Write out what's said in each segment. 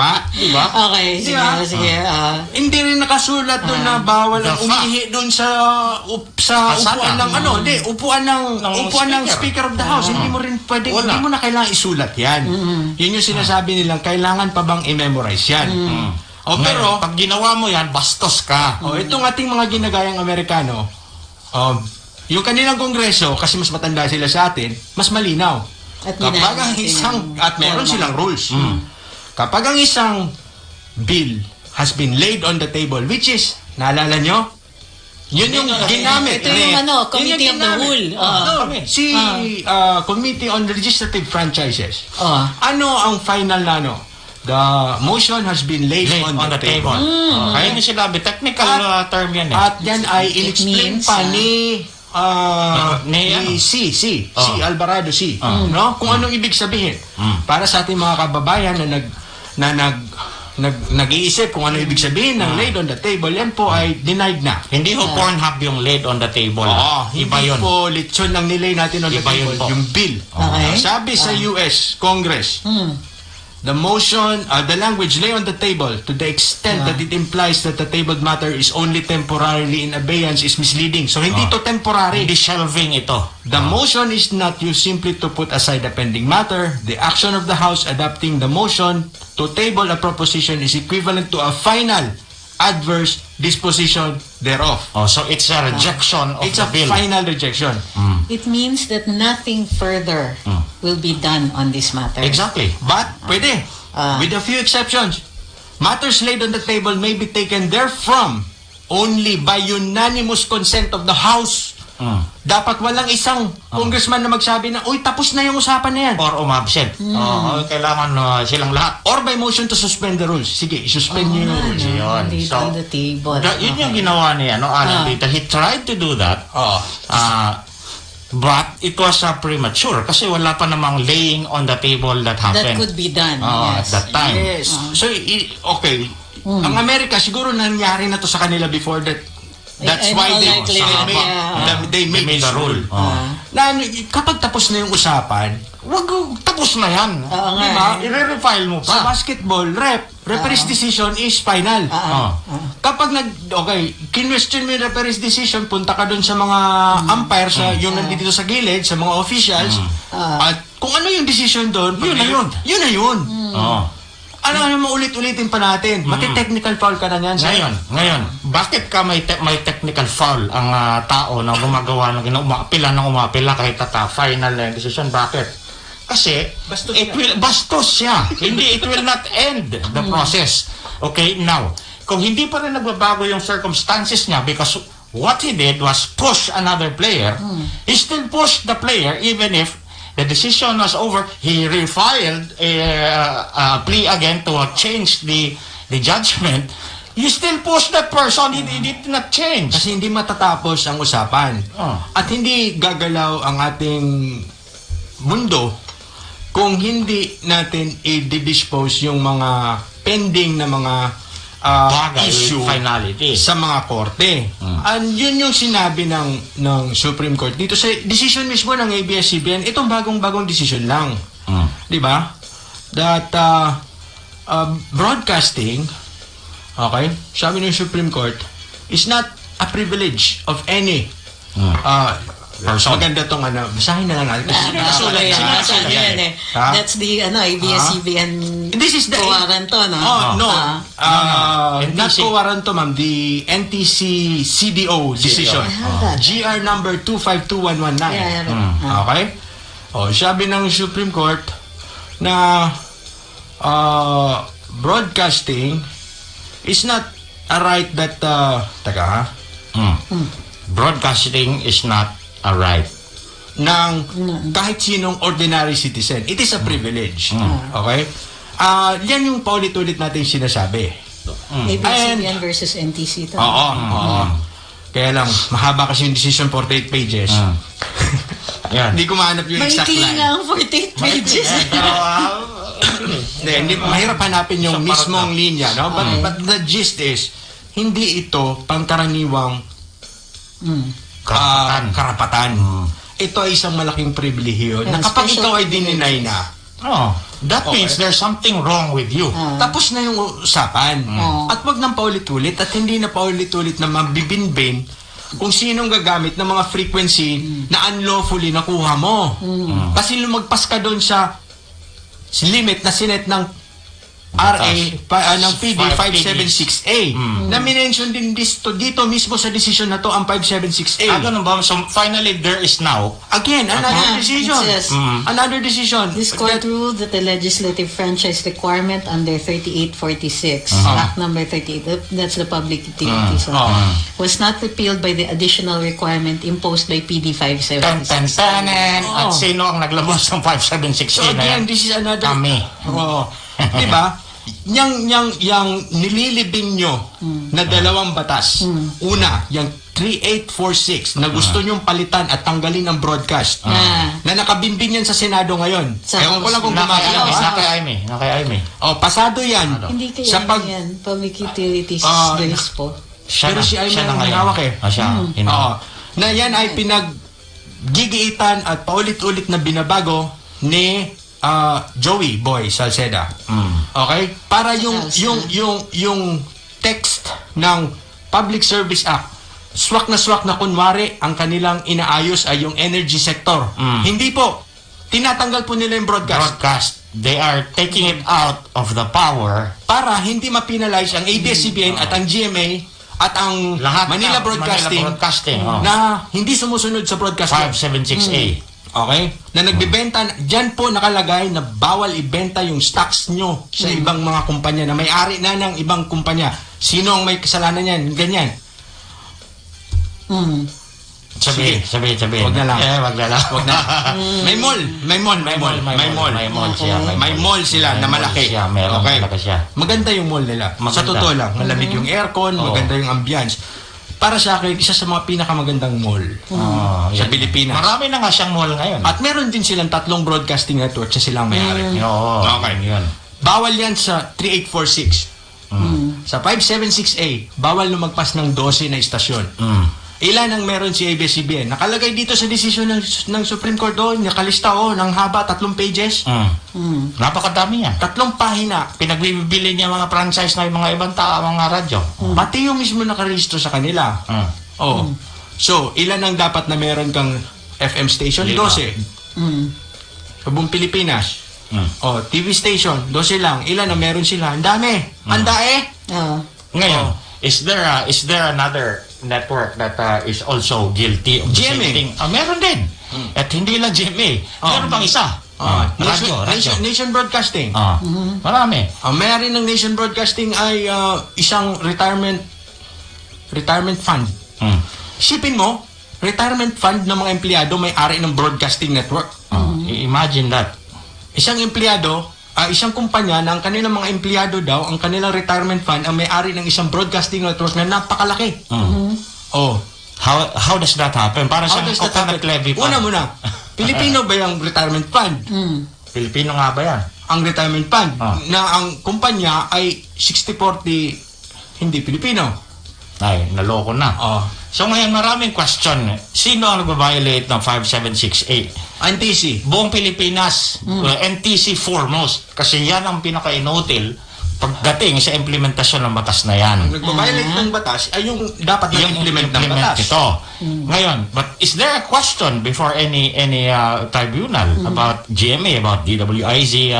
Tama? Diba? Okay, sige, Diba? sige. Hindi rin nakasulat doon na bawal ang umihi doon sa upuan ng upuan ng Speaker of the House. Hindi mo rin pwede, hindi mo na kailangan isulat yan. Yun yung sinasabi nilang, kailangan pa bang i-memorize yan. Pero pag ginawa mo yan, bastos ka. Itong ating mga ginagayang Amerikano, yung kanilang kongreso, kasi mas matanda sila sa atin, mas malinaw. Kapag ang meron silang rules. Kapag ang isang bill has been laid on the table, which is, naalala nyo? Yun yung ginamit. Ito yung Committee of the Whole. Committee on Legislative Franchises. Ano ang final na The motion has been laid on the table. Kaya yung sinabi, technical term yan. At yan ay in-explain pa ni C. Alvarado C. No? Kung anong ibig sabihin. Para sa ating mga kababayan na nag-iisip kung ano ibig sabihin ng laid on the table, yan po ay denied na. Hindi ho Pornhub yung laid on the table. Iba yun. Hindi po lechon ng nilay natin on the table. Yung bill. Sabi sa US Congress, the motion, the language lay on the table to the extent that it implies that the tabled matter is only temporarily in abeyance is misleading. So, hindi ito temporary. Hindi shelving ito. The motion is not used simply to put aside a pending matter. The action of the House adopting the motion to table a proposition is equivalent to a final adverse disposition thereof. So, it's a rejection of the bill. It's a final rejection. It means that nothing further will be done on this matter. Exactly. But, pwede. With a few exceptions. Matters laid on the table may be taken therefrom only by unanimous consent of the House. Dapat walang isang congressman na magsabi na, uy, tapos na yung usapan na yan. Or umabsent. Kailangan silang lahat. Or by motion to suspend the rules. Sige, isuspend nyo yung rules. Laid on the table. Yun yung ginawa niya, Alan dito. He tried to do that. But it was premature kasi wala pa namang laying on the table that happened. That could be done. At that time. Yes. So, okay. Ang Amerika, siguro nangyari na to sa kanila before that. That's why they made the rule. Kapag tapos na yung usapan, tapos na yan. Diba? I-refile mo pa. Sa basketball, referee's decision is final. Kapag kinwestiyon mo yung referee's decision, punta ka dun sa mga umpires, yung nandito sa gilid, sa mga officials, at kung ano yung decision dun, yun na yun. Yun na yun. Ano maulit-ulitin pa natin? Mati-technical foul ka na yan. Ngayon, bakit ka may technical foul ang tao na gumagawa ng umapila kahit final decision? Bakit? Kasi bastos siya. Hindi, it will not end the process. Okay, now, kung hindi pa rin nagbabago yung circumstances niya because what he did was push another player, he still pushed the player even if the decision was over. He refiled a plea again to change the judgment. You still push that person. He did not change. Kasi hindi matatapos ang usapan. At hindi gagalaw ang ating mundo kung hindi natin i-dispose yung mga pending na mga issue finality sa mga korte. And yun yung sinabi ng Supreme Court dito sa decision mismo ng ABS-CBN. Itong bagong decision lang. Di ba? That broadcasting, sabi ng Supreme Court, is not a privilege of any maganda tong basahin na lang natin. That's the ABS-CBN this is the Cowaranto, no? Not Cowaranto, ma'am. The NTC CDO decision. GR number 252119. Okay? Sabi ng Supreme Court na broadcasting is not a right that broadcasting is not a right ng kahit sinong ordinary citizen. It is a privilege. Okay? Yan yung paulit-ulit natin sinasabi. ABS-CBN versus NTC to. Kaya lang, mahaba kasi yung decision, 48 pages. Hindi ko mahanap yung exact line. Maikli nga ang 48 pages. Hindi, mahirap hanapin yung mismong linya. No? But the gist is, hindi ito pangkaraniwang karapatan. Ito ay isang malaking pribilehiyo na kapag ikaw ay dininay na, That means there's something wrong with you. Tapos na yung usapan. At wag nang paulit-ulit at hindi na paulit-ulit na mabibinbin kung sinong gagamit ng mga frequency na unlawfully nakuha mo. Kasi lumagpas ka doon sa limit na sinet ng RA ng PD 576A na minention din dito mismo sa decision na to ang 576A. Ganun ba? So finally there is now Again, another decision. It says, Another decision. This court ruled that the legislative franchise requirement under 3846, Act number 38, that's the Public Utilities Law, was not repealed by the additional requirement imposed by PD 576. At sino ang naglabas ng 576A So na yan? again, this is another... Kami. Diba? Yang nililibing nyo na dalawang batas. Una, yung 3846 na gusto nyong palitan at tanggalin ang broadcast. Na nakabimbing yan sa Senado ngayon. Ewan ko lang kung gumagalaw. Naka-Aimee. Pasado yan. Hindi Sa kaya yan, Public Utilities Bills po. Pero si Aimee ang hawak eh. Na yan ay pinaggigiitan at paulit-ulit na binabago ni Joey Boy Salceda. Okay? Para yung text ng Public Service Act, swak na kunwari ang kanilang inaayos ay yung energy sector. Hindi po. Tinatanggal po nila yung broadcast. They are taking it out of the power para hindi mapinalize ang ABS-CBN at ang GMA at ang Manila Broadcasting na hindi sumusunod sa broadcast 576A. Okay? Na nagbebenta, dyan po nakalagay na bawal ibenta yung stocks nyo sa ibang mga kumpanya na may-ari na ng ibang kumpanya. Sino ang may kasalanan yan? Ganyan. Sabihin. Wag na lang. Wag na lang. May mall siya. May mall sila na malaki. Malaki siya. Maganda yung mall nila. Sa totoo lang, malamig yung aircon, maganda yung ambience. Para sa akin, isa sa mga pinakamagandang mall sa Pilipinas. Marami na nga siyang mall ngayon. At meron din silang 3 broadcasting networks na silang may-ari. Okay. Yun. Bawal yan sa 3846. Sa 576A, bawal lumagpas ng 12 na istasyon. Ilan ang meron si ABS-CBN? Nakalagay dito sa desisyon ng Supreme Court doon, nakalista ng haba, 3 pages. Napakadami yan. 3 pahina. Pinagbibili niya mga franchise na yung mga ibang mga radyo. Pati yung mismo nakarehistro sa kanila. So, ilan ang dapat na meron kang FM station? 12. Sa buong Pilipinas. TV station, 12 lang. Ilan ang meron sila? Ang dami. Ang dae. Ngayon, is there another network that is also guilty of the same GMA. thing? Meron din. At hindi lang GMA. Meron pang isa. Radyo. Nation Broadcasting. Marami. Ang may-ari ng Nation Broadcasting ay isang retirement fund. Sipin mo, retirement fund ng mga empleyado may-ari ng broadcasting network. Imagine that. Isang empleyado, isang kumpanya na ang kanilang mga empleyado daw, ang kanilang retirement fund, ang may-ari ng isang broadcasting network na napakalaki. How does that happen? Para sa coconut levy pa. Una muna, Pilipino ba yung retirement fund? Pilipino nga ba yan? Ang retirement fund na ang kumpanya ay 60-40 hindi Pilipino. Ay, naloko na. So ngayon maraming question. Sino ang nag-violate ng 576A? NTC. Buong Pilipinas. NTC foremost. Kasi yan ang pinaka-inutil pagdating sa implementasyon ng batas na yan. Ang nag-violate ng batas ay yung dapat na implement ng batas. Ito. Ngayon, but is there a question before any tribunal about GMA, about DWIZ,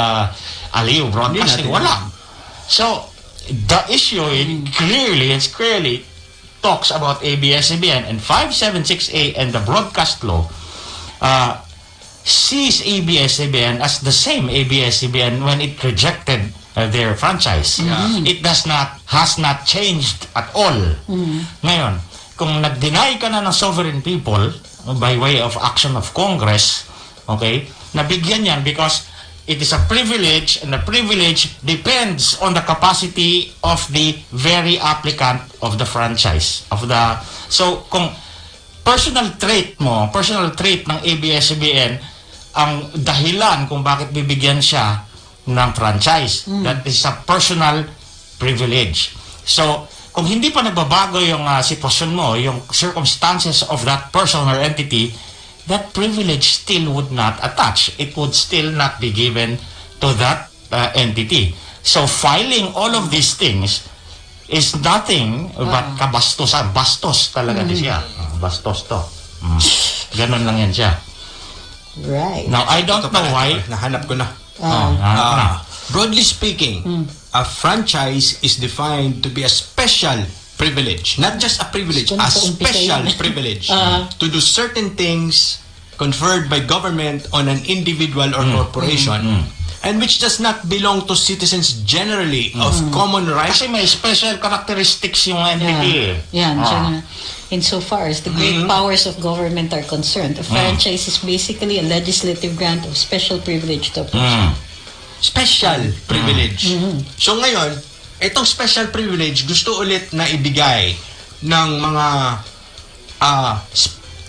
Aliw Broadcasting? Wala. So, the issue clearly talks about ABS-CBN and 576A and the broadcast law sees ABS-CBN as the same ABS-CBN when it rejected their franchise. It has not changed at all. Ngayon, kung nag-deny ka na ng sovereign people by way of action of Congress, okay, nabigyan yan because it is a privilege, and the privilege depends on the capacity of the very applicant of the franchise. So, kung personal trait ng ABS-CBN ang dahilan kung bakit bibigyan siya ng franchise. That is a personal privilege. So, kung hindi pa nagbabago yung sitwasyon mo, yung circumstances of that person or entity, that privilege still would not attach. It would still not be given to that entity. So filing all of these things is nothing but kabastusan. Bastos talaga di siya. Bastos to. Ganon lang yan siya. Right. Now, I don't know why. Nahanap ko na. Nahanap na. Broadly speaking, a franchise is defined to be a special privilege. Not just a privilege, a special privilege to do certain things conferred by government on an individual or corporation and which does not belong to citizens generally of common rights. Kasi may special characteristics yung entity. Yeah, insofar as the great powers of government are concerned, a franchise is basically a legislative grant of special privilege to a person. Special privilege. So ngayon, itong special privilege gusto ulit na ibigay ng mga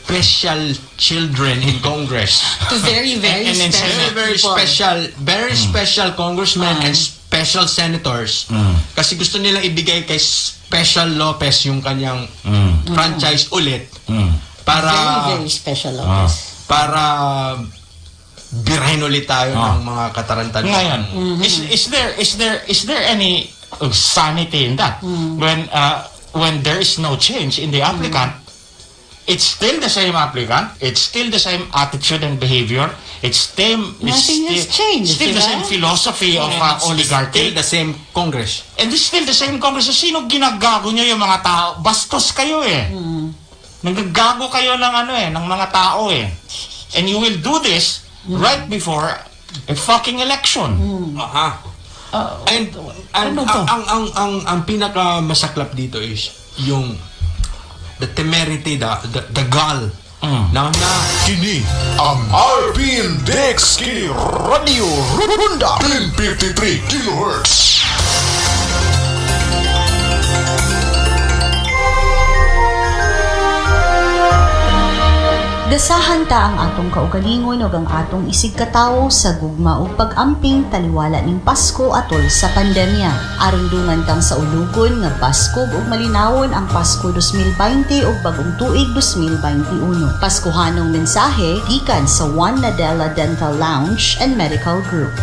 special children in Congress. To very, very And special very people. very special congressmen and special senators. Kasi gusto nilang ibigay kay Special Lopez yung kanyang franchise ulit para Very, very special office. para birahin ulit tayo ng mga katarantaduhan. Ngayon, is there any sanity in that? When there is no change in the applicant, it's still the same applicant, it's still the same attitude and behavior, Nothing has changed, still the diba? same philosophy of oligarchy. Still the same Congress. And it's still the same Congress. So, sino ginagago nyo yung mga tao? Bastos kayo eh. Nagagago kayo ng mga tao eh. And you will do this right before a fucking election. And ang pinaka masaklap dito is yung the temerity, the gall na Kini ang RP Index Kini Radio Runda 1053 kHz. Dasahan ta ang atong kaugalingon ug ang atong isig katawo sa gugma ug pag-amping taliwala ning Pasko atol sa pandemya. Aron dungan tang sa ulugon nga baskog ug malinawon ang Pasko 2020 ug bagong tuig 2021. Paskohanong mensahe gikan sa Juan Nadella Dental Lounge and Medical Group.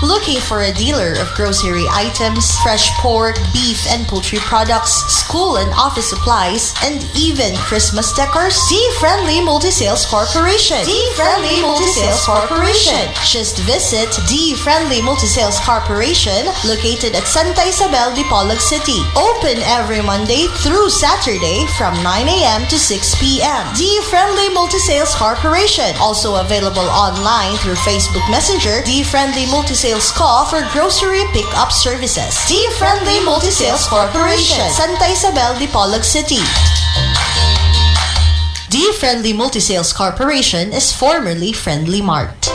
Looking for a dealer of grocery items, fresh pork, beef, and poultry products, school and office supplies, and even Christmas decors? D-Friendly Multi-Sales Corporation. D-Friendly Multi-Sales Corporation. Just visit D-Friendly Multi-Sales Corporation, located at Santa Isabel, Dipolog City. Open every Monday through Saturday from 9 a.m. to 6 p.m. D-Friendly Multi-Sales Corporation. Also available online through Facebook Messenger. D-Friendly Multi-Sales Call for grocery pickup services. D-Friendly Multi-Sales Corporation, Santa Isabel, Dipolog City. D-Friendly Multi-Sales Corporation is formerly Friendly Mart.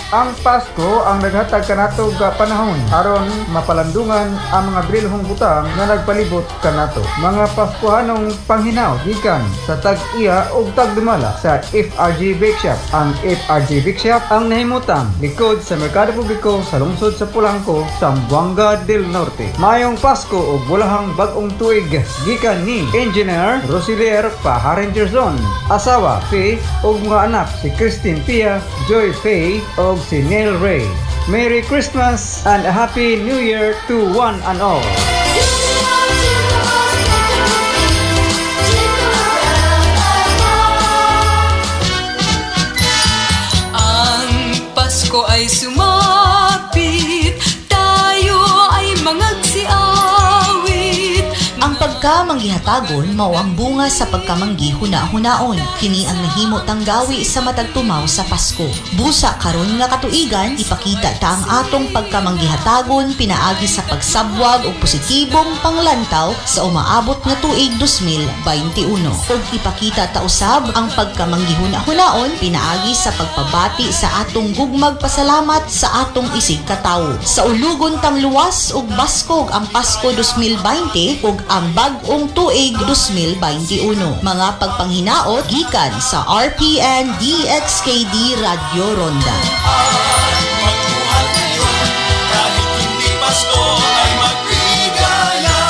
Ang Pasko ang naghatag kanato ga panahon aron mapalandungan ang mga brilhong butang nga nagpalibot kanato. Mga Paskohanong panghinaw gikan sa tag-iya ug tagdumala sa FRG Bake Shop. Ang FRG Bake Shop ang nahimutang likod sa Merkado Publiko sa lungsod sa Pulangco, Zamboanga del Norte. Mayong Pasko ug bulahang bag-ong tuig gikan ni Engineer Rosilier Paharengerson, asawa Faye ug mga anak si Christine Pia, Joy Faye ug si Neil Ray. Merry Christmas and a Happy New Year to one and all. Ang Pasko ay sumapit, tayo ay mangagsiawit. Ang pagkamanggihatagon mao ang bunga sa pagkamanggihuna-hunaon. Kini ang nahimo tanggawi sa matag tumaw sa Pasko. Busa karon nga katuigan, ipakita ta ang atong pagkamanggihatagon pinaagi sa pagsabwag og positibong panglantaw sa umaabot nga tuig 2021. Ug ipakita ta usab ang pagkamanggihuna-hunaon pinaagi sa pagpabati sa atong gugmag pasalamat sa atong isig katawo. Sa ulugon tang luwas ug baskog ang Pasko 2020 ug ang bag-ong tuig 2021. Mga pagpanghinaot gikan sa RPN DXKD Radio Ronda. Pasko ay magligaya.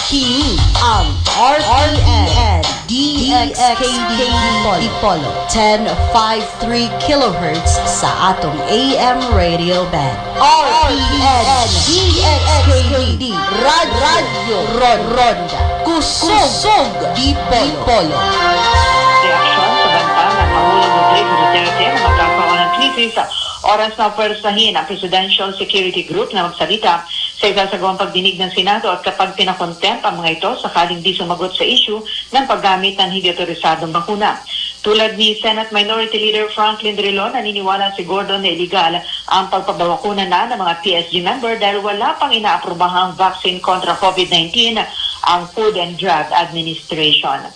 Kini ang RPN DXKD Polo 1053 kHz sa atong AM radio band. RPN DXKD Radio Ronda Kusog Dipolo. Reaksyon sa banta ng Pangulong Rodrigo Duterte na magkakaroon ng krisis sa oras na pwersahin ang Presidential Security Group na magsalita sa isasagawang pagdinig ng Senado at kapag pinakontempt ang mga ito sakaling di sumagot sa issue ng paggamit ng hindi otorisadong bakuna. Tulad ni Senate Minority Leader Franklin Drilon, naniniwala si Gordon na illegal ang pagpabawakuna na ng mga PSG member dahil wala pang inaaprobahang vaccine kontra COVID-19 ang Food and Drug Administration.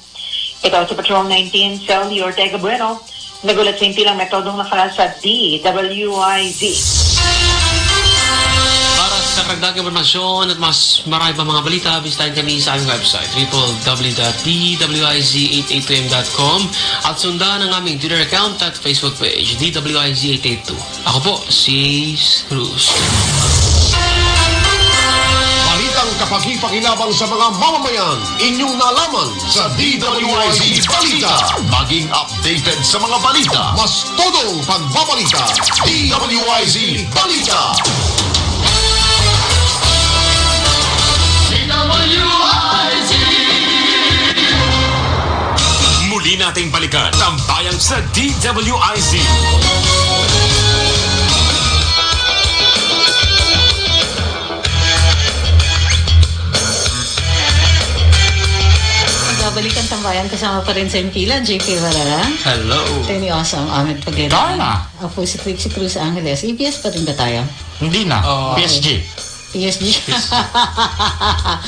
Ito si Patrol 19, Celly Ortega Bueno, nagulat sa impilang metodong nakaral sa DWIZ. Para sa karagdagang impormasyon at mas marami pa mga balita, bisitahin kami sa aming website www.dwiz882m.com at sundan ang aming Twitter account at Facebook page DWIZ882. Ako po, si Cruz. Balitang kapaki-pakinabang sa mga mamamayan, inyong nalaman sa DWIZ Balita. Maging updated sa mga balita. Mas todong pagbabalita. DWIZ Balita. DWIZ. Muli nating balikan Tambayan sa DWIZ. Balikan Tambayan, kasama pa rin sa Impila, JP Varara. Hello. Tenny Awesome, Ahmed Paguera. Darna. Ako si Trixie Cruz Angeles. EPS pa rin ba tayo? Hindi na. Okay. PSG. PSG.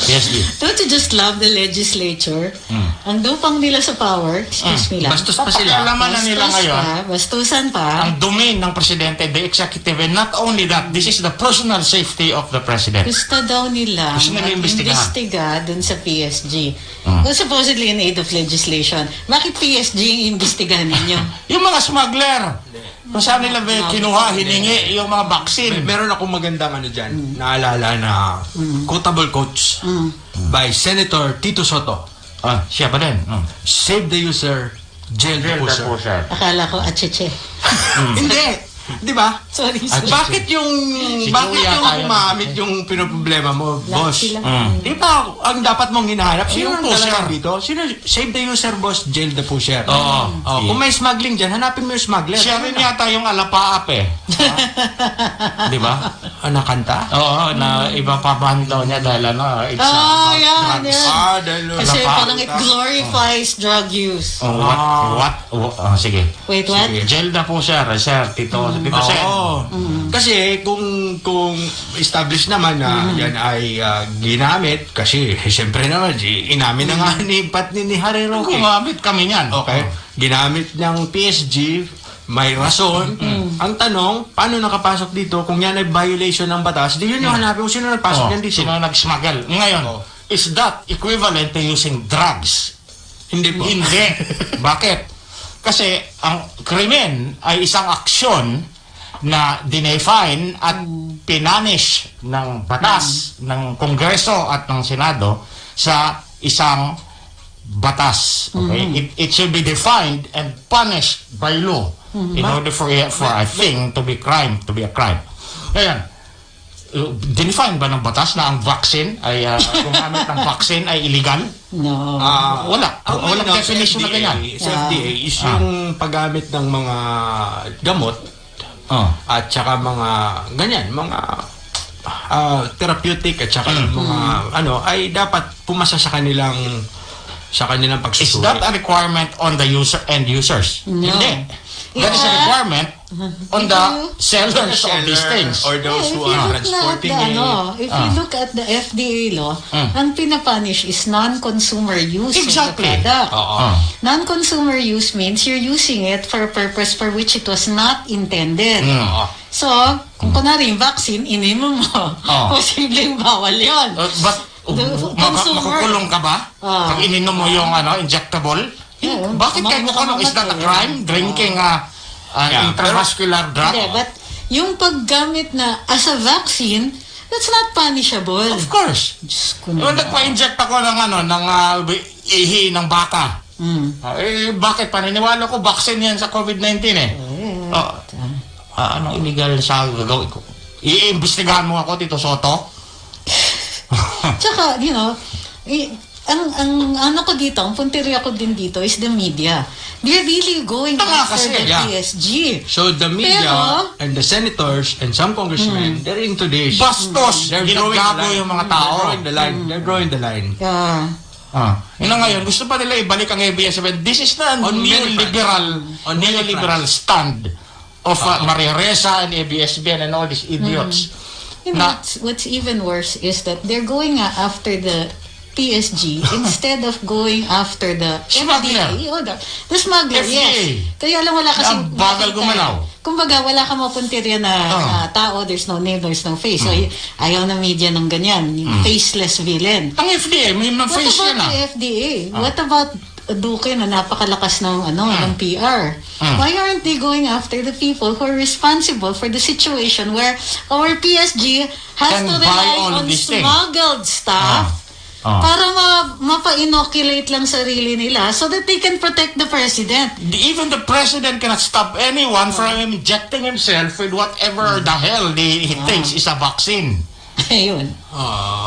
PSG. Don't you just love the legislature? Ang dupang nila sa power, excuse me lang. Bastos pa sila. Papakalaman na nila ngayon. Bastusan pa. Ang domain ng presidente, the executive, and not only that, this is the personal safety of the president. Gusto daw nila Gusto nila mag-imbestiga dun sa PSG. Well, supposedly in aid of legislation. Bakit PSG yung imbestigahan ninyo? Yung mga smuggler, kung saan nila kinuha, hiningi yung mga vaccine. Meron akong magandang ano dyan, naalala na quotable quotes by Senator Tito Soto. Siya ba din? Save the user, jail the pusher. Akala ko acheche. Hindi. Di ba? Sorry. Bakit yung Kuya tayo. gumamit yung pinoproblema mo, boss? Sila. Di ba ang dapat mong hinahanap? Sino Yung ang pusher. talaga dito? Sino? Save the user, boss. Jail the pusher. Oo. Kung may smuggling dyan, hanapin mo yung smuggler. Siya rin yata yung alapaap eh. Di ba? Nakanta? Oo, na iba pa ban daw niya dahil ano, it's about yeah, drugs. yeah. Dahil Kasi parang it glorifies drug use. What? Sige. Wait, what? Sige. Jelda po sir, Tito Sen. Kasi kung established naman na yan ay ginamit, kasi siyempre naman, inamin na nga ni Harry Roque. Gumamit kami niyan. Okay. Ginamit ng PSG, may rason. Ang tanong, paano nakapasok dito? Kung yan ay violation ng batas, di yun yung hanapin kung sino nagpasok yan dito. Sino nag-smuggle? Ngayon, is that equivalent to using drugs? Hindi po. Hindi. Bakit? Kasi ang krimen ay isang aksyon na dinefine at pinanish ng batas ng Kongreso at ng Senado sa isang batas. Okay? It should be defined and punished by law in order for a thing to be a crime. Ayan. Dinefine ba ng batas na ang vaccine ay gumamit ng vaccine ay illegal? No. Wala. Walang definition na ganyan. Sa FDA is yung paggamit ng mga gamot at saka mga ganyan, mga therapeutic at saka mga ano ay dapat pumasa sa kanilang pagsusuri. Is that a requirement on the end users? No. Hindi. That is a requirement on the sellers of these things. Or those who are transporting it. If you look at the FDA law, ang pinapunish is non-consumer use Exactly. of the product. Non-consumer use means you're using it for a purpose for which it was not intended. So, kung kunwari yung vaccine, inimom mo, posibleng bawal yun. But makukulong ka ba? Pag ininom mo yung injectable? Bakit kayo kukulong? Is that a crime? Drinking intravascular drug? Hindi, but yung paggamit na as a vaccine, that's not punishable. Of course. Diyos ko Nung naman. nagpa-inject ako ng ihi ng baka. Bakit? Paniniwala ko, vaccine yan sa COVID-19 eh. Anong illegal sa gagawin ko? Iimbestigahan mo ako, Tito Soto? Tsaka, ang ano ko dito, ang punteriya ko din dito is the media. They're really going Tama after kasi, the yeah. PSG. So the media Pero, and the senators and some congressmen, they're into this. Bastos! They're drawing the Ginagago line. yung mga tao. They're drawing the line. Yun na ngayon, gusto pa nila ibalik ang ABS-CBN. This is the neoliberal stand of Maria Ressa and ABS-CBN and all these idiots. what's even worse is that they're going after the PSG instead of going after the Smuggler. FDA. The smuggler, FDA. yes. Kaya lang wala kasi Ang bagal gumalaw. Kumbaga, wala ka mapuntirya na tao, there's no name, there's no face. So, ayaw na media ng ganyan. Faceless villain. Ang FDA, may What face about yan the FDA? What about Duque na napakalakas ng ng PR? Why aren't they going after the people who are responsible for the situation where our PSG has Can to buy rely all of on these things. smuggled stuff para mapa-inoculate lang sarili nila so that they can protect the president? Even the president cannot stop anyone from injecting himself with whatever the hell he thinks is a vaccine. Ayun.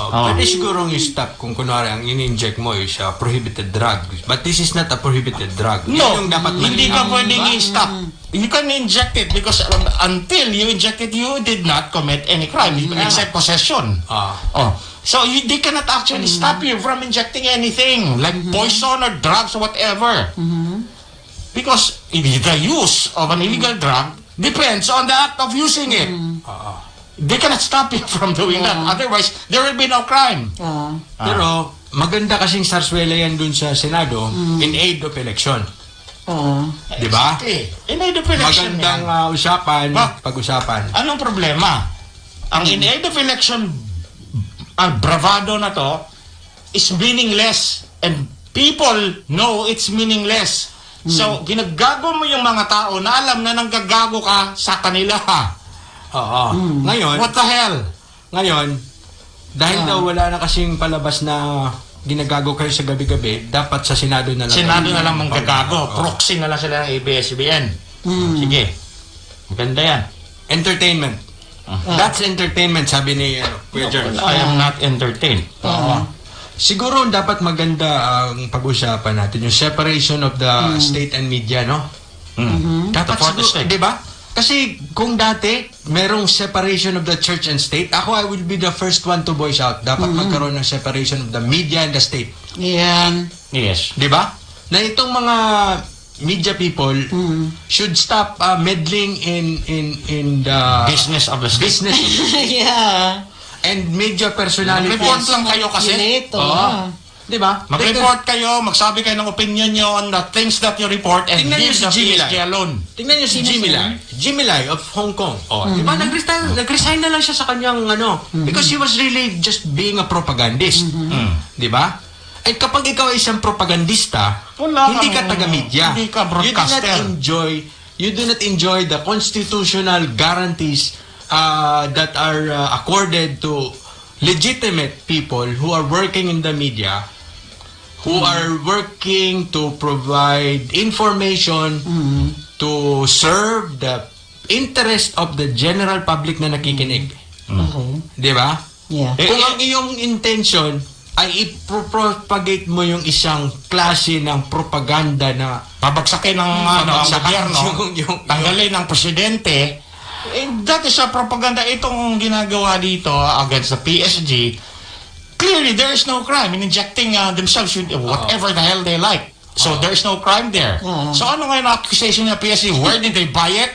Pwede sigurong i-stop kung kunwari ang in-inject mo is a prohibited drug. But this is not a prohibited drug. No, Yun yung dapat hindi ka malinaw. pwedeng i-stop. You can inject it because until you inject it, you did not commit any crime except possession. So they cannot actually stop you from injecting anything like poison or drugs or whatever. Because the use of an illegal drug depends on the act of using it. They cannot stop you from doing that. Otherwise, there will be no crime. Pero maganda kasing sarswela yan dun sa Senado in aid of election. Di ba? Exactly. In aid of election Magandang yan. pag-usapan. Anong problema? Ang in aid of election, ang bravado na to is meaningless and people know it's meaningless. So, ginagago mo yung mga tao na alam na nanggagago ka sa kanila. Ngayon, what the hell? Ngayon, dahil daw wala na kasing palabas na ginagago kayo sa gabi-gabi, dapat sa Senado na lang. Senado na lang manggagago. Proxy na lang sila ng ABS-CBN. Sige. Maganda yan. Entertainment. That's entertainment, sabi ni Kuya Jerry. I am not entertained. Siguro dapat maganda ang pag-usapan natin, yung separation of the state and media, no? Dapat The fourth siguro, state. di ba? Kasi kung dati, merong separation of the church and state, ako, I will be the first one to voice out. Dapat magkaroon ng separation of the media and the state. Yan. Yes. Di ba? Na itong mga media people should stop meddling in the Business of the state. business Yeah. and media personalities. Report lang kayo kasi. Manipulate, Di ba? Mag-report kayo, magsabi kayo ng opinion nyo on the things that you report and Tingnan leave nyo the si Jimmy PSG Lai. alone. Tingnan niyo si Jimmy Lai. Jimmy Lai of Hong Kong. Di ba? Nag-resign na lang siya sa kanyang because he was really just being a propagandist. Di ba? Ay kapag ikaw ay isang propagandista, hindi ka taga-media. Hindi ka broadcaster. You do not enjoy the constitutional guarantees that are accorded to legitimate people who are working in the media, who are working to provide information to serve the interest of the general public na nakikinig. Di ba? Yeah. Kung ang iyong intention ay i-propagate mo yung isang klase ng propaganda na Pabagsakin ng gobyerno, tanggalin ng presidente, that is a propaganda. Itong ginagawa dito against the PSG, clearly there is no crime in injecting themselves with whatever the hell they like. So there is no crime there. So ano ngayon ang accusation ng PSG? Where did they buy it?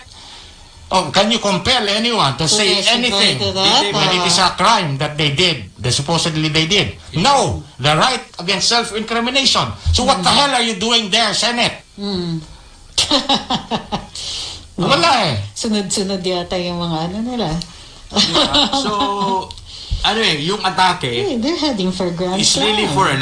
Can you compel anyone to say anything when it is a crime that they did, supposedly they did? No, the right against self-incrimination. So what the hell are you doing there, Senate? Wala eh. Sunod-sunod yata yung mga nila. so yung atake Hey, they're heading for grand is really slam.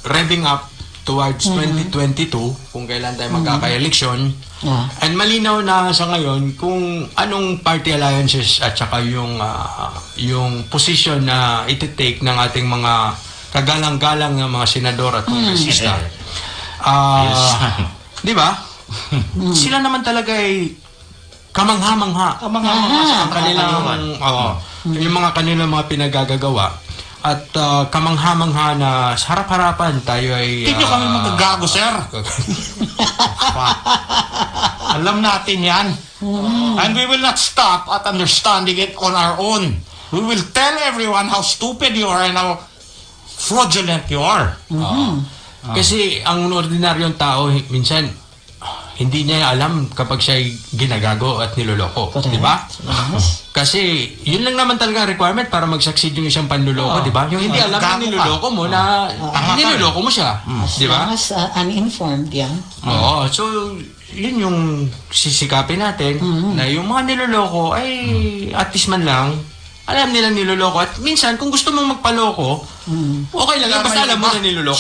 revving up towards 2022, kung kailan tayo magkaka-eleksyon. Yeah. And malinaw na sa ngayon kung anong party alliances at saka yung position na iti-take ng ating mga kagalang-galang na mga senador at kongresista. Di ba? Sila naman talaga ay kamangha-mangha sa kanilang yung mga kanilang mga pinagagagawa. At kamangha-mangha na sa harap-harapan tayo ay... Hindi kami magagago, sir. Alam natin yan. And we will not stop at understanding it on our own. We will tell everyone how stupid you are and how fraudulent you are. Kasi ang ordinaryong tao, minsan, hindi niya alam kapag siya'y ginagago at niloloko. Di ba? Kasi, yun lang naman talaga requirement para mag-succeed yung isang panloloko, di ba? Yung hindi alam na niloloko mo na niloloko mo siya. Di ba? As uninformed, yeah. Oo. So, yun yung sisikapin natin na yung mga niloloko ay at least man lang alam nilang niloloko. At minsan, kung gusto mong magpaloko, okay lang. Basta alam mo na niloloko.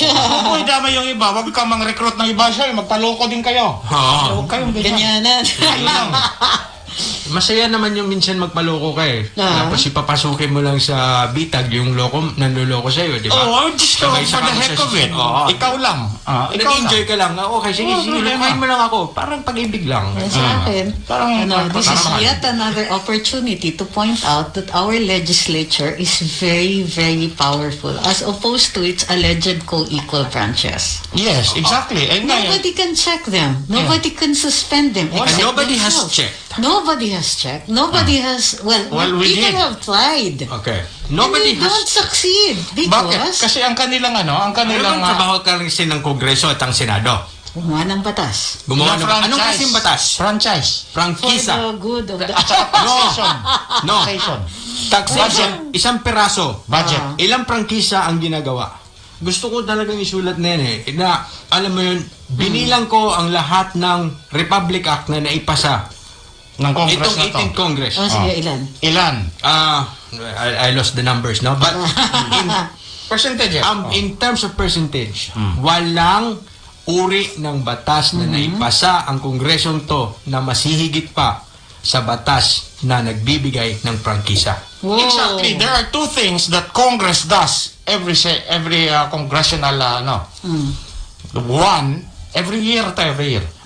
Uy, damay yung iba. Huwag ka mang-recruit ng iba siya. Magpaloko din kayo. Oo. Huwag kayong ganyan. Ganyanan. Ayun lang. Masaya naman yung minsan magpaloko ka eh. Tapos ipapasukin mo lang sa bitag yung nanloloko sa'yo, di ba? Oh, just for the heck of it. Ikaw lang. Nag-enjoy ka lang. Okay, sige, lumayan mo lang ako. Parang pag-ibig lang. Sa akin, this is yet another opportunity to point out that our legislature is very, very powerful as opposed to its alleged co-equal branches. Yes, exactly. Nobody can check them. Nobody can suspend them. And except nobody has themselves. checked. Nobody has checked. Nobody has, we people did. have tried. Okay. Nobody don't succeed Bakit? because Kasi ang kanilang Ano trabaho ka rin ng Kongreso at ang Senado? gumawa ng batas. Gumawa ng anong klaseng batas? Franchise. For Prangkisa. the good of the... At saka taxation. No. Taxation. Taxation. Isang piraso. Budget. Ilang prangkisa ang ginagawa? Gusto ko talagang isulat na yan eh. Na, alam mo yun, binilang ko ang lahat ng Republic Act na naipasa. Ng Congress Itong na to. 18th Congress. sige, ilan? Ilan? I lost the numbers, no? But Percentage. in terms of percentage, walang uri ng batas na naipasa ang kongresong to na masihigit pa sa batas na nagbibigay ng prangkisa. Whoa. Exactly. There are two things that Congress does every congressional one every year.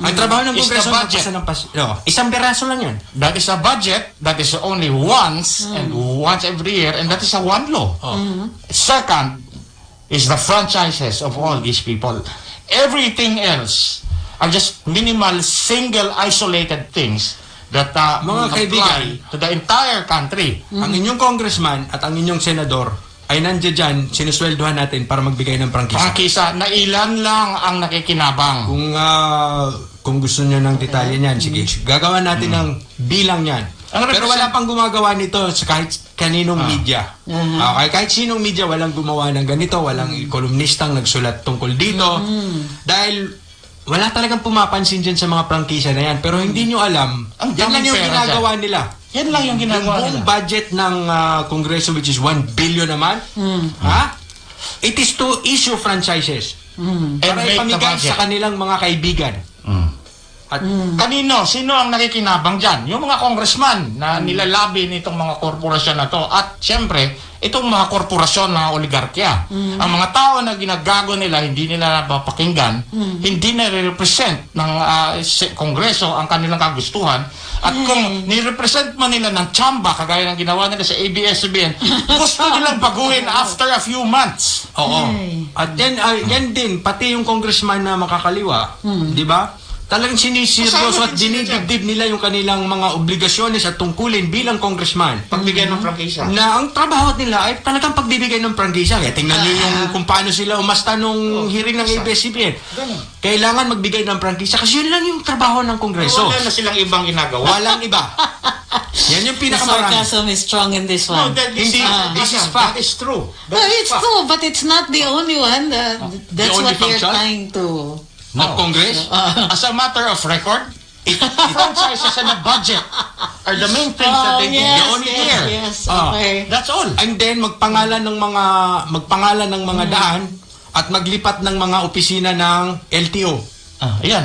Ang trabaho ng Is the kongreso budget. isang piraso lang yun. That is a budget that is only once and once every year, and that is a one law. Second is the franchises of all these people. Everything else are just minimal, single, isolated things that Mga kaibigan, apply to the entire country. Ang inyong congressman at ang inyong senador ay nandiyan dyan, sinusweldohan natin para magbigay ng prangkisa. Prangkisa na ilan lang ang nakikinabang. Kung gusto nyo ng detalye niyan, sige, gagawa natin ng bilang niyan. Pero wala pang gumagawa nito sa kahit kaninong media. Kahit sinong media, walang gumawa ng ganito, walang kolumnistang nagsulat tungkol dito. Dahil wala talagang pumapansin dyan sa mga prangkisa na yan. Pero hindi nyo alam, yan lang yung ginagawa nila. Yan lang yung ginagawa Yung buong budget ng Kongreso, which is 1 billion naman, it is to issue franchises. Para make the ipamigay budget. sa kanilang mga kaibigan. At Kanino? Sino ang nakikinabang dyan? Yung mga congressman na nilalabi nitong mga korporasyon na to. At syempre, itong mga korporasyon na oligarkya. Ang mga tao na ginagago nila, hindi nila napapakinggan, hindi na represent ng kongreso ang kanilang kagustuhan. At kung nirepresent man nila ng tsamba, kagaya ng ginawa nila sa ABS-CBN, gusto nilang baguhin after a few months. oo. At yan din, pati yung congressman na makakaliwa, di ba? Talagang sinisiryoso at dinidibdib nila yung kanilang mga obligasyones at tungkulin bilang congressman. Pagbigyan ng prangkisa. Na ang trabaho nila ay talagang pagbibigay ng prangkisa. Kaya tingnan nyo yung kung paano sila umasta nung hearing ng ABS-CBN. Kailangan magbigay ng prangkisa kasi yun lang yung trabaho ng kongreso. Wala na silang ibang ginagawa. Walang iba. Yan yung The pinakamarami. sarcasm is strong in this one. This is fact. That is true. No, it's true, but it's not the only one. That's only what they're function? trying to... Of Congress? As a matter of record, franchises and the budget are the main things that they do. yes, The only year. yes, okay. That's all. And then magpangalan ng mga daan at maglipat ng mga opisina ng LTO. Ayan.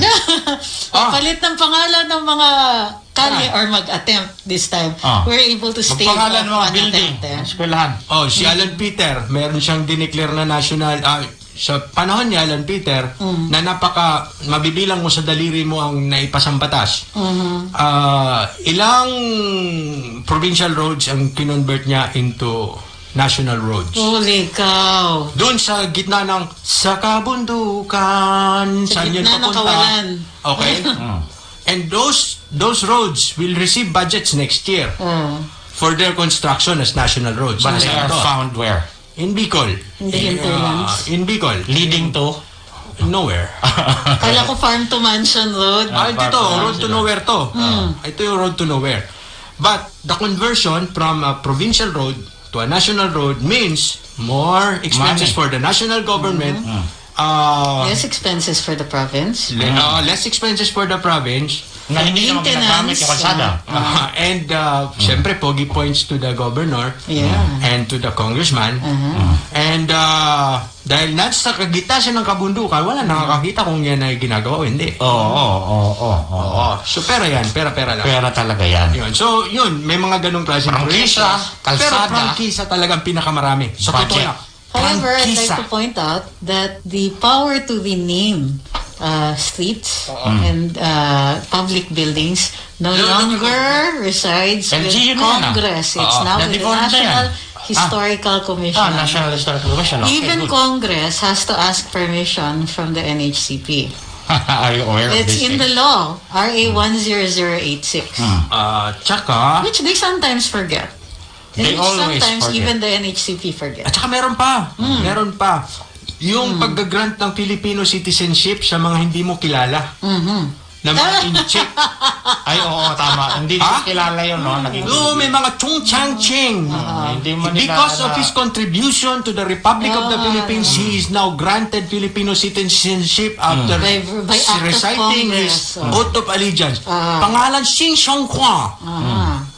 Palit ng pangalan ng mga kalye or mag-attempt this time. We're able to stay Magpangalan ng mga on building, attempt. eskwelahan. Si Alan Peter, meron siyang dineclare na national, sa panahon niya, Alan Peter, na napaka, mabibilang mo sa daliri mo ang naipasang batas. Ilang provincial roads ang kinonvert niya into national roads. Holy cow. Doon sa gitna ng sa kabundukan, Sa saan yun gitna ng papunta? kawalan. Okay? And those roads will receive budgets next year for their construction as national roads. But they are found where? In Bicol. In the hinterlands. In Bicol. Leading to? Nowhere. Kala ko farm to mansion road. Ito, road to nowhere to. Ito yung road to nowhere. But the conversion from a provincial road to a national road means more expenses for the national government. Less expenses for the province. Less expenses for the province. Na hindi naman ginagamit yung kalsada. And syempre, pogi points to the governor and to the congressman. And dahil nasa kagita siya ng kabundukan, wala nakakakita kung yan ay ginagawa o hindi. So pera yan, pera lang. Pera talaga yan. Yun. So yun, may mga ganong klaseng Prangkisa, kalsada. Pero prangkisa talagang pinakamarami. Sa totoo lang. However, I'd like Prangkisa. to point out that the power to rename streets and public buildings no longer resides with LGU na yan, Congress. It's now with the Na-devolve na National yan. Historical Commission. National Historical Commission. Okay, Even good. Congress has to ask permission from the NHCP. Are you aware of It's this? in the law, RA 10086, Tsaka, which they sometimes forget. They And always sometimes forget. even the NHCP forget. at saka meron pa. Meron pa. Yung pag-grant ng Filipino citizenship sa mga hindi mo kilala. Na mga in-check. Ay, oo, tama. Hindi ko kilala yun, no? Naging... May mga Chung Chang Cheng. Hindi mo nila Because of his contribution to the Republic of the Philippines, he is now granted Filipino citizenship after By act of reciting Congress. his oath of allegiance. Pangalan, Xing Xiongkhua.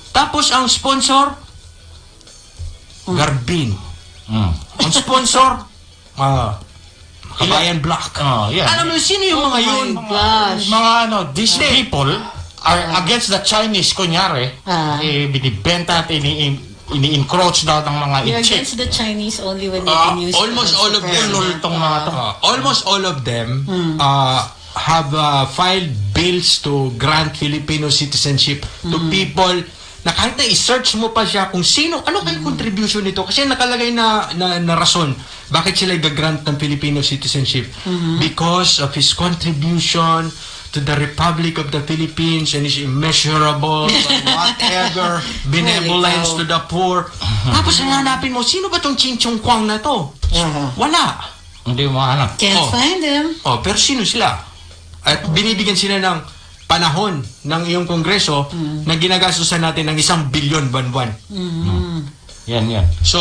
Tapos ang sponsor, Garbin. Ang sponsor, Kabayan Black. Yeah. Alam mo, sino yung mga yun? Gosh. Mga these people are against the Chinese, kunyari. Binibenta at ini-encroach daw ng mga You're i-check. against the Chinese only when they can use Almost all of them. Itong mga to. Almost all of them have filed bills to grant Filipino citizenship to people na kahit na i-search mo pa siya kung sino, ano kayong contribution nito? Kasi nakalagay na rason bakit sila i-grant ng Filipino citizenship. Because of his contribution to the Republic of the Philippines and his immeasurable whatever benevolence to the poor. Tapos hanapin mo, sino ba tong Ching Chong Kwang na to? Wala. Hindi mo alam. Can't find them. Pero sino sila? At binibigyan sila ng panahon ng iyong kongreso na ginagastusan natin ng 1 bilyon buwan-buwan. Yan. So,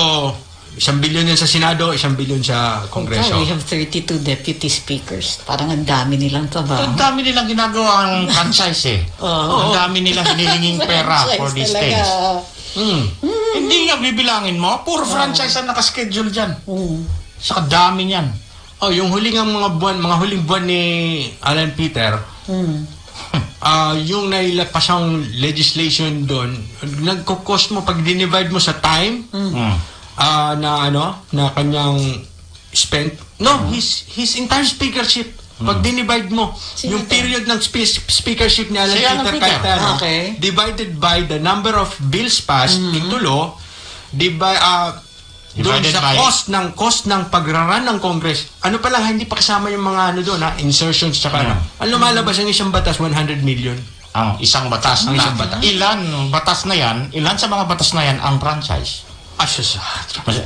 1 bilyon yan sa Senado, 1 bilyon sa kongreso. We have 32 deputy speakers. Parang ang dami nilang trabaho. Ang dami nilang ginagawa ang franchise eh. Ang dami nilang hinihinging pera for these things. Hindi nga bibilangin mo, puro franchise ang nakaschedule dyan. Sa dami niyan. Yung huling huling buwan ni Alan Peter, yung nailapasang legislation doon, nagko-cost mo pag dinivide mo sa time na kanyang spent. No, his entire speakership. Pag dinivide mo, yung period ng speakership ni Alan Si Alan Peter, Peter. divided by the number of bills passed into law, doon Divided sa by- cost ng pagraran ng Congress, ano pala, hindi pa kasama yung mga doon, insertions, tsaka ang lumalabas ang isang batas, 100 million. Ang isang batas. Ang isang batas. Ilan batas na yan, ilan sa mga batas na yan ang franchise?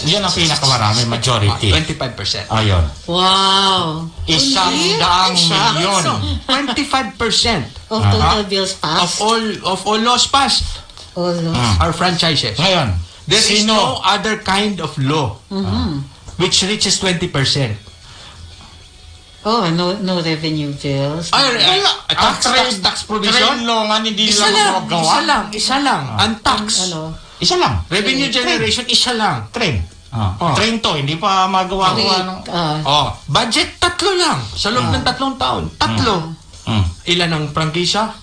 Yan ang pinakamarami, majority. 25%. Ayun. Wow. 100 milyon. 25% Of total bills passed. of all laws passed are franchises. Ngayon, There is no other kind of law which reaches 20%. No revenue bills. Tax provision? Train law nga, hindi nila magagawa. Isa lang. Ang tax. Ano? Isa lang. Revenue generation, isa lang. Train. Trento, hindi pa magawa-gawa ng... Budget 3 lang. Sa loob ng 3 taon. 3. Ilan ang prangkisa?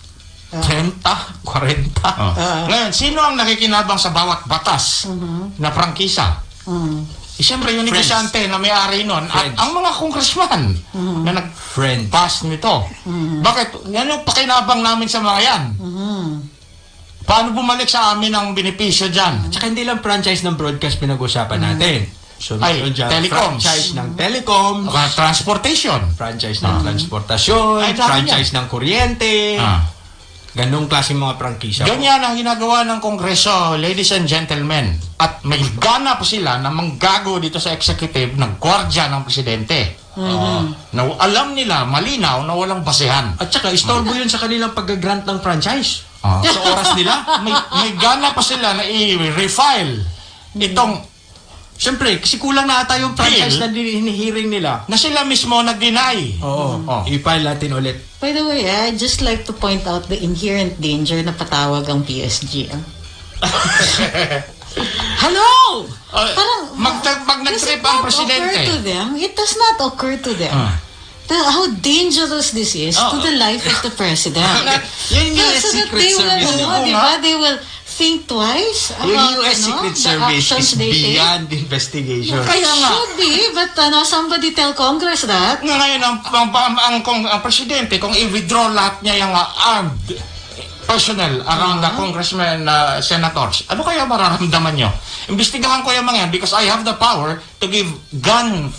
30, 40. Ngayon, sino ang nakikinabang sa bawat batas na prangkisa? Siyempre, yung negosyante na may-ari nun, at ang mga congressman na nag-pass nito. Bakit? Yan yung pakinabang namin sa mga yan. Paano bumalik sa amin ang benepisyo dyan? Tsaka hindi lang franchise ng broadcast pinag-usapan natin. So, meron dyan telecoms. franchise ng telecom, Transportation. franchise ng transportasyon, Ay, dami franchise ng kuryente. Ganong klaseng mga prangkisa. Ganyan ang ginagawa ng Kongreso, ladies and gentlemen. At may gana pa sila na manggago dito sa executive ng gwardya ng presidente. Na alam nila, malinaw, na walang basehan. At saka, istorbo yun sa kanilang pag-grant ng franchise. Sa oras nila. May gana pa sila na i-refile itong Siyempre, kasi kulang na ata yung franchise na hinihiring nila. na sila mismo nag-deny. I-file natin ulit. By the way, I'd just like to point out the inherent danger na patawag ang PSG. Hello! Parang, Pag nag-trip ang presidente. It does not occur to them. How dangerous this is to the life of the president. Yung US So that Secret they will, Service. they will think twice Yung about US Secret the Service actions is they take. beyond investigation. It should be, but somebody tell Congress that. Ngayon, ang presidente, kung i-withdraw lahat niya yung armed personnel around the congressmen, senators, ano kaya mararamdaman nyo? Imbestigahan ko yung mga yan because I have the power to give gun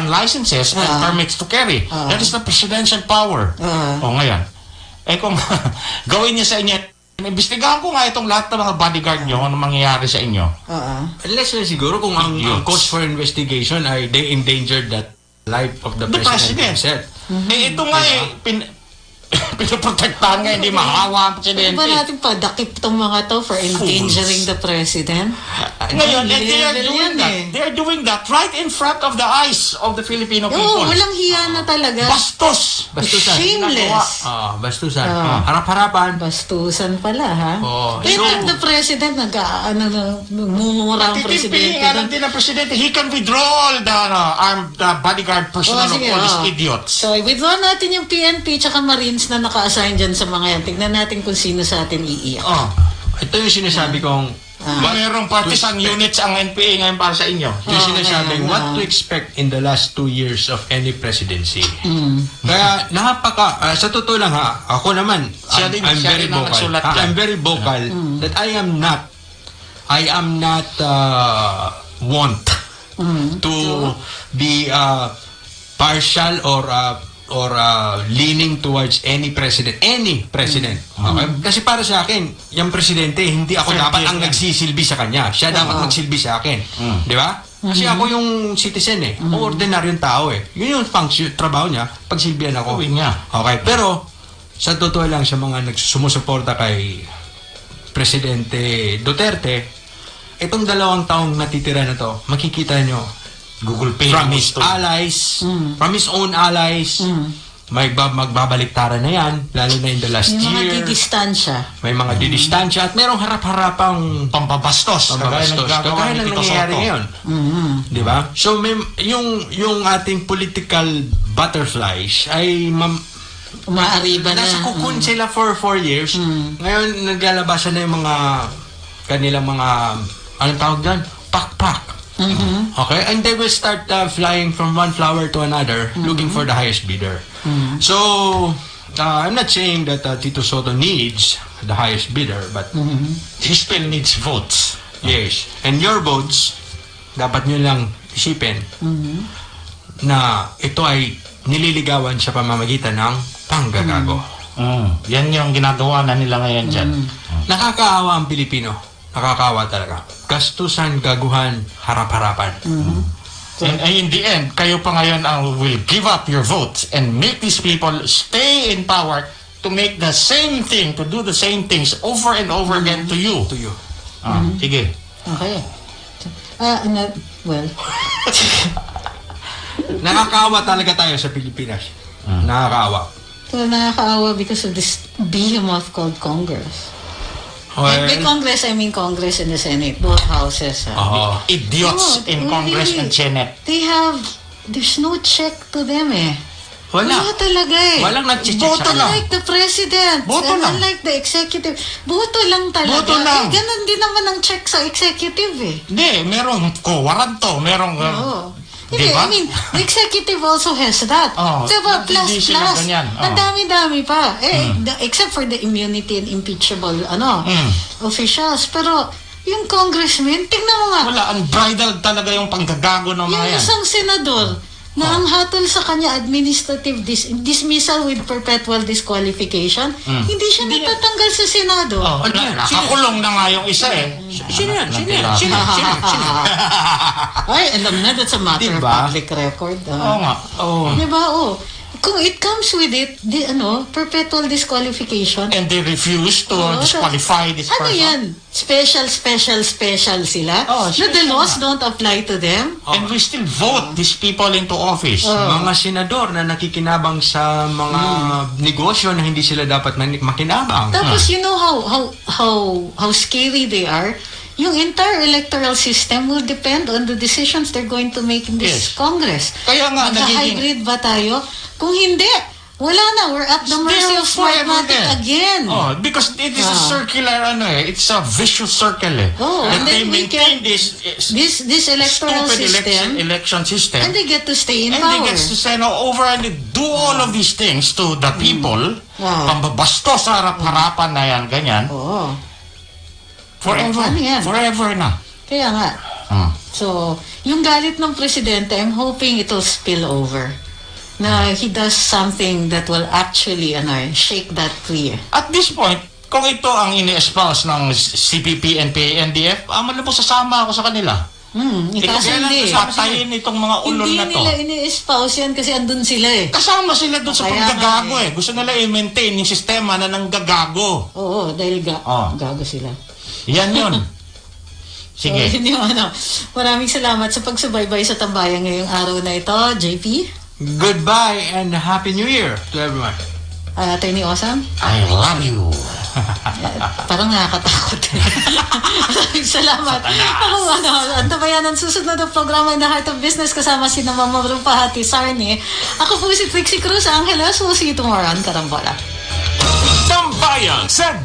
licenses and permits to carry. That is the presidential power. Ngayon. Kung gawin niya sa inyo, imbestigahan ko nga itong lahat ng mga bodyguard nyo, ano mangyayari sa inyo. Unless na siguro kung ang cause for investigation ay they endangered that life of the president himself. Ito nga pinoprotektahan nga, hindi mahawa ang presidente. Ba natin padakip tong mga to for endangering the president? Ngayon, they are doing that right in front of the eyes of the Filipino people. Walang hiya na talaga. Bastusan. Shameless. Bastusan. Harap-harapan. Bastusan pala, ha? So, the president, mumura ang presidente. Titipihin nga din ang presidente, he can withdraw the armed bodyguard personnel of all these idiots. So, withdraw natin yung PNP tsaka Marines na naka-assign dyan sa mga yan. Tignan natin kung sino sa atin iiyak. Ito yung sinasabi kong Mayroong partisan units ang NPA ngayon para sa inyo. yung sinasabi what to expect in the last 2 years of any presidency. Kaya sa totoo lang ako naman, I'm very vocal. I'm very vocal that I am not want to be partial or leaning towards any president. Okay? Kasi para sa akin, yung presidente, hindi ako dapat ang nagsisilbi sa kanya. Siya dapat magsilbi sa akin. Di ba? Kasi ako yung citizen ordinaryong tao Yun yung function, trabaho niya, pagsilbihan ako. Okay, pero sa totoo lang sa mga sumusuporta kay Presidente Duterte, itong 2 taong natitira na to, makikita nyo, Google Pay from his allies, from his own allies, magbabaliktaran na yan, lalo na in the last year. May mga didistansya. May mga didistansya at merong harap-harapang pambabastos. Kagaya ng nangyayari ngayon. Di ba? So, yung ating political butterflies ay umaariba na. Nasa kukun sila for 4 years. Ngayon, naglalabasan na yung mga kanilang mga, anong tawag dyan? Pak-pak. Okay? And they will start flying from one flower to another looking for the highest bidder. So, I'm not saying that Tito Soto needs the highest bidder, but he still needs votes. Yes. And your votes, dapat nyo lang isipin na ito ay nililigawan sa pamamagitan ng panggagago. Yan yung ginagawa na nila ngayon dyan. Nakakaawa ang Pilipino. Nakakaawa talaga. Gastusan, gaguhan, harap-harapan. And in the end, kayo pa ngayon ang will give up your votes and make these people stay in power to make the same thing, to do the same things over and over again to you. Sige. Okay. Well. Nakakaawa talaga tayo sa Pilipinas. Nakakaawa. Nakakaawa because of this behemoth called Congress. By Congress, I mean Congress and the Senate, both houses. Idiots No, in Congress really. and Senate. There's no check to them Wala. Wala talaga Walang nag-check Boto sa lang. Unlike the president, Boto and lang. unlike the executive, boto lang talaga. Boto lang. Ganun din naman ang check sa executive Hindi, merong waranto, merong... Oo. Di Hindi, ba? I mean, the executive also has that. Diba? Hindi sila Plus. ganyan. Ang dami-dami pa. Except for the immunity and impeachable officials. Pero, yung congressman, tingnan mo nga. Wala, unbridled talaga yung panggagago ng mga Yung yan. isang senador na ang hatol sa kanya administrative dismissal with perpetual disqualification, hindi siya natatanggal sa Senado. Nakakulong na nga yung isa Sino yan? Ay, alam na, that's a matter of Diba? public record. Oo nga. Diba, kung it comes with it, perpetual disqualification. And they refuse to disqualify this Ano person. yan? Special sila? Na the laws don't apply to them? And we still vote these people into office. Mga senador na nakikinabang sa mga negosyo na hindi sila dapat makinabang. Tapos you know how scary they are? Yung entire electoral system will depend on the decisions they're going to make in this Yes. Congress. Kaya nga, Hybrid ba tayo? Kung hindi, wala na. We're at the mercy of Smartmatic again. Because it is a circular, it's a vicious circle. And they then we maintain get this electoral stupid system, election system. and they get to stay in And power. they get to say over and do all of these things to the people. Pambabastos sa harap-harapan na yan, ganyan. Forever. Ano yan? Forever na. Kaya nga. So, yung galit ng presidente, I'm hoping it'll spill over. Na he does something that will actually shake that clear. At this point, kung ito ang ini-espouse ng CPP, NPA, NDF, malamang sasama ako sa kanila. Kasi hindi. Patayin itong mga ulol na to. Hindi nila ini-espouse yan kasi andun sila Kasama sila doon sa Kaya paggagago nga Gusto nila i-maintain yung sistema na nanggagago. Oo, dahil gago sila. Yan yun. Sige. So, yun yung maraming salamat sa pagsubaybay sa Tambayan ngayong araw na ito, JP. Goodbye and Happy New Year to everyone. Attorney Osam. I love you. Parang nakakatakot. Maraming salamat. Ang Tambayan ang susunod na programa in the Heart of Business kasama si Ma'am Pahati Sarni. Ako po si Trixie Cruz Angeles. We'll see you tomorrow on Karambola. Tambayan sa